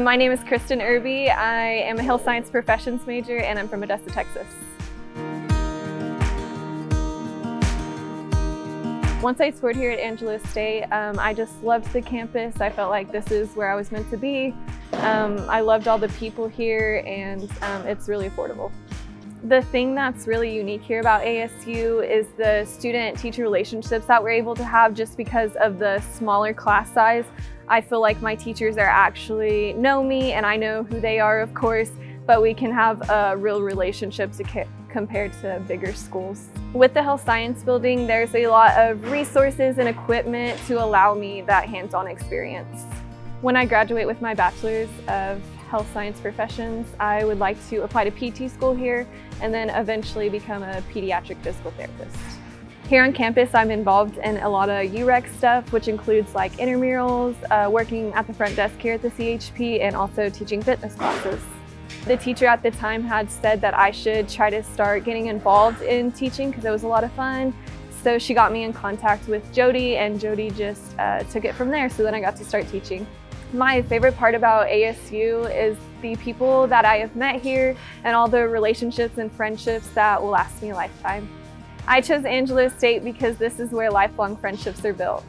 My name is Krystyn Irby. I am a health science professions major and I'm from Odessa, Texas. Once I scored here at Angelo State, I just loved the campus. I felt like this is where I was meant to be. I loved all the people here and it's really affordable. The thing that's really unique here about ASU is the student-teacher relationships that we're able to have just because of the smaller class size. I feel like my teachers are actually know me and I know who they are, of course, but we can have a real relationship compared to bigger schools. With the health science building, there's a lot of resources and equipment to allow me that hands-on experience. When I graduate with my bachelor's of health science professions, I would like to apply to PT school here and then eventually become a pediatric physical therapist. Here on campus, I'm involved in a lot of UREC stuff, which includes like intramurals, working at the front desk here at the CHP, and also teaching fitness classes. The teacher at the time had said that I should try to start getting involved in teaching because it was a lot of fun. So she got me in contact with Jody, and Jody just took it from there. So then I got to start teaching. My favorite part about ASU is the people that I have met here and all the relationships and friendships that will last me a lifetime. I chose Angelo State because this is where lifelong friendships are built.